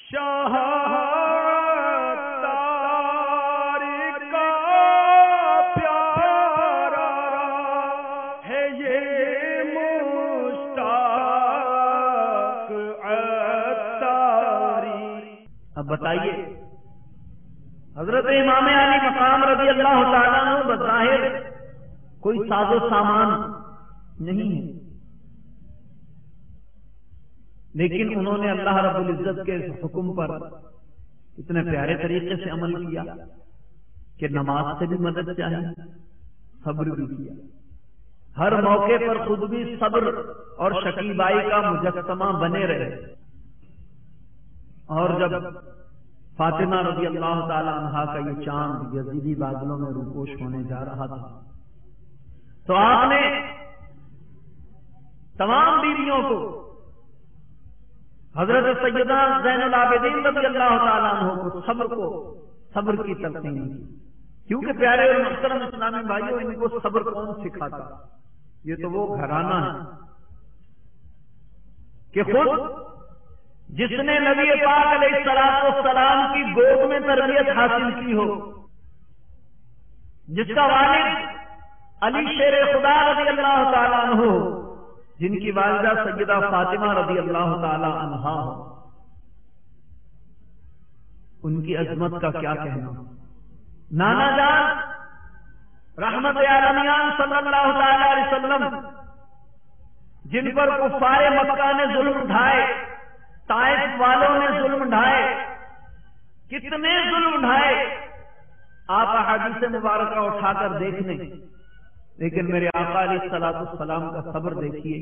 شاہ تاری کا پیارا ہے یہ مشتاق عطاری۔ اب بتائیے، حضرت امام علی مقام رضی اللہ تعالیٰ عنہ بظاہر کوئی ساز و سامان نہیں ہے، لیکن انہوں نے اللہ رب العزت کے حکم پر اتنے پیارے طریقے سے عمل کیا کہ نماز سے بھی مدد چاہی، صبر بھی کیا، ہر موقع پر خود بھی صبر اور شکیبائی کا مجسمہ بنے رہے۔ اور جب فاطمہ رضی اللہ تعالی عنہا کا یہ چاند یزیدی بادلوں میں روپوش ہونے جا رہا تھا تو آپ نے تمام بیویوں کو، حضرت سیدہ زین العابدین رضی اللہ تعالیٰ عنہ کو صبر کی تلقین کی، کیونکہ پیارے اور محترم اسلامی بھائیوں، ان کو صبر کون سکھاتا؟ یہ تو وہ گھرانہ ہے کہ خود جس نے نبی پاک علیہ السلام کی گود میں تربیت حاصل کی ہو، جس کا والد علی شیر خدا رضی اللہ تعالیٰ عنہ، جن کی والدہ سیدہ فاطمہ رضی اللہ تعالی عنہا ہو، ان کی عظمت کا کیا کہنا؟ نانا جان رحمت عالمیان صلی اللہ تعالی علیہ وسلم، جن پر کفار مکہ نے ظلم ڈھائے، طائف والوں نے ظلم ڈھائے، کتنے ظلم ڈھائے، آپ احادیث مبارکہ اٹھا کر دیکھ لیں، لیکن میرے آقا علیہ السلام کا صبر دیکھیے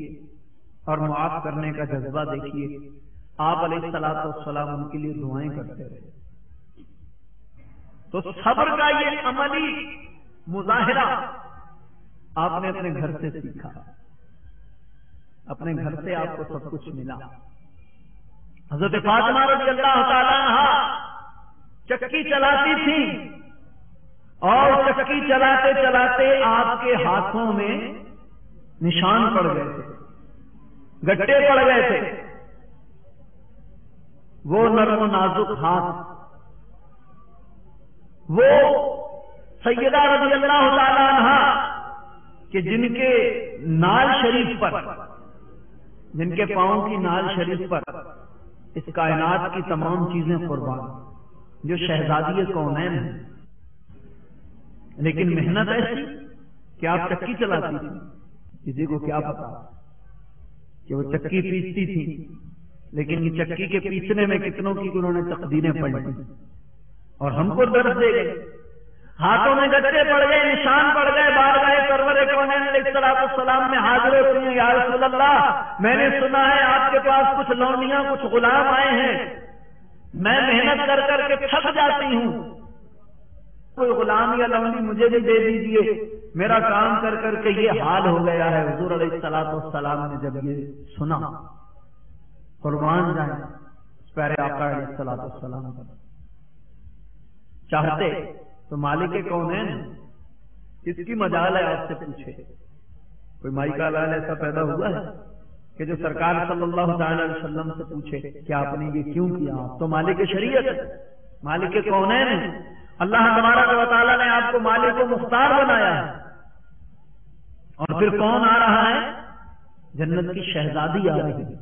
اور معاف کرنے کا جذبہ دیکھیے۔ آپ علیہ السلام ان کے لیے دعائیں کرتے رہے۔ تو صبر کا یہ عملی مظاہرہ آپ نے اپنے گھر سے سیکھا، اپنے گھر سے آپ کو سب کچھ ملا۔ حضرت فاطمہ رضی اللہ تعالیٰ عنہا چکی چلاتی تھی، اور چکی چلاتے چلاتے آپ کے ہاتھوں میں نشان پڑ گئے تھے، گٹے پڑ گئے تھے۔ وہ نرم و نازک ہاتھ، وہ سیدہ رضی اللہ تعالی عنہا کہ جن کے نال شریف پر، جن کے پاؤں کی نال شریف پر اس کائنات کی تمام چیزیں قربان، جو شہزادی کونین ہیں، لیکن محنت ایسی کہ آپ چکی چلاتی تھی، کسی کو کیا پتا کہ وہ چکی پیستی تھی، لیکن یہ چکی کے پیسنے میں کتنوں کی انہوں نے تقدیریں پڑھی اور ہم کو درس دے گئے۔ ہاتھوں میں گٹے پڑ گئے، نشان پڑ گئے، بارگاہ سرور کونین علیہ السلام میں حاضر ہوتی ہیں، یا رسول اللہ میں نے سنا ہے آپ کے پاس کچھ لونیاں، کچھ غلام آئے ہیں، میں محنت کر کر کے تھک جاتی ہوں، کوئی غلام یا لونی مجھے بھی دے دیجئے، میرا کام کر کر کے یہ حال ہو گیا ہے۔ حضور علیہ السلام نے جب یہ سنا، قربان جائیں اس پیارے آقا علیہ السلام پر، چاہتے تو مالک کونین کس کی مجال ہے آپ سے پوچھے؟ کوئی مائی کا لال ایسا پیدا ہوا ہے کہ جو سرکار صلی اللہ تعالی علیہ وسلم سے پوچھے کہ آپ نے یہ کیوں کیا؟ آپ تو مالک شریعت ہے، مالک کونین ہے، اللہ تبارک و تعالیٰ نے آپ کو مالک و مختار بنایا ہے۔ اور پھر کون آ رہا ہے؟ جنت کی شہزادی آ رہی ہے،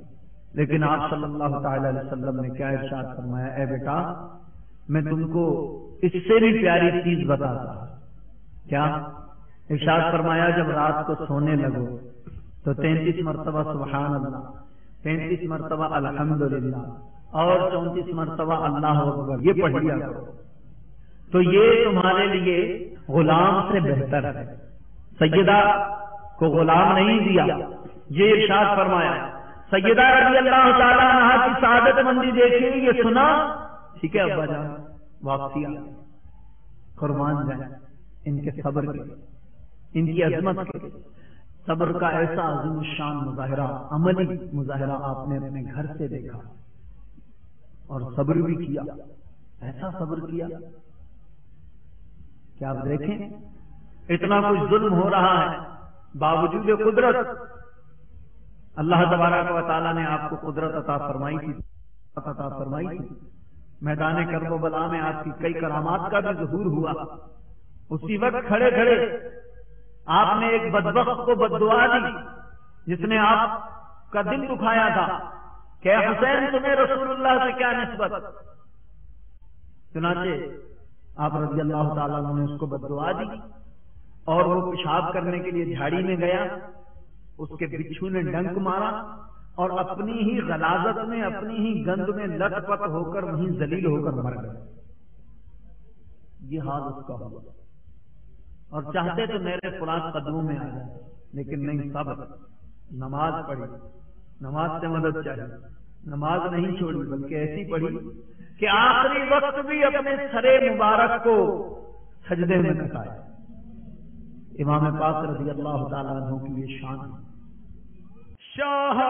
لیکن آپ صلی اللہ تعالی علیہ وسلم نے کیا ارشاد فرمایا؟ اے بیٹا میں تم کو اس سے بھی پیاری چیز بتاتا ہوں۔ کیا ارشاد فرمایا؟ جب رات کو سونے لگو تو 33 مرتبہ سبحان اللہ، 33 مرتبہ الحمدللہ اور 34 مرتبہ اللہ اکبر یہ پڑھ لیا کرو، تو یہ تمہارے لیے غلام سے بہتر ہے۔ سیدہ کو غلام نہیں دیا، یہ ارشاد فرمایا۔ سیدہ رضی اللہ تعالیٰ عنہا کی سعادت مندی دیکھی، یہ سنا، ٹھیک ہے ابا جان واپسی آ، قربان جائیں ان کے صبر کے، ان کی عظمت کے۔ صبر کا ایسا عظیم شان مظاہرہ، عملی مظاہرہ آپ نے اپنے گھر سے دیکھا، اور صبر بھی کیا، ایسا صبر کیا کہ آپ دیکھیں اتنا کچھ ظلم ہو رہا ہے، باوجود قدرت اللہ تبارک و تعالیٰ نے آپ کو قدرت عطا فرمائی تھی، عطا فرمائی تھی. میدان کرب و بلا میں آپ کی کئی کرامات کا بھی ظہور ہوا. اسی وقت کھڑے کھڑے آپ نے ایک بدبخت کو بددعا دی جس نے آپ کا دل دکھایا تھا کہ اے حسین تمہیں رسول اللہ سے کیا نسبت. چنانچہ آپ رضی اللہ تعالیٰ عنہ نے اس کو بددعا دی اور وہ پیشاب کرنے کے لیے جھاڑی میں گیا. اس کے بچھو نے ڈنک مارا اور اپنی ہی غلاظت میں اپنی ہی گند میں لت پت ہو کر وہیں ذلیل ہو کر مر گیا. یہ حال اس کا ہوا اور چاہتے تو میرے فلان قدموں میں آ جائے لیکن نہیں. صبر, نماز پڑھی, نماز سے مدد چاہیے, نماز نہیں چھوڑی بلکہ ایسی پڑھی کہ آخری وقت بھی اپنے سر مبارک کو سجدے میں نکایا. امام پاک رضی اللہ تعالیٰ عنہ کی یہ شان. شاہ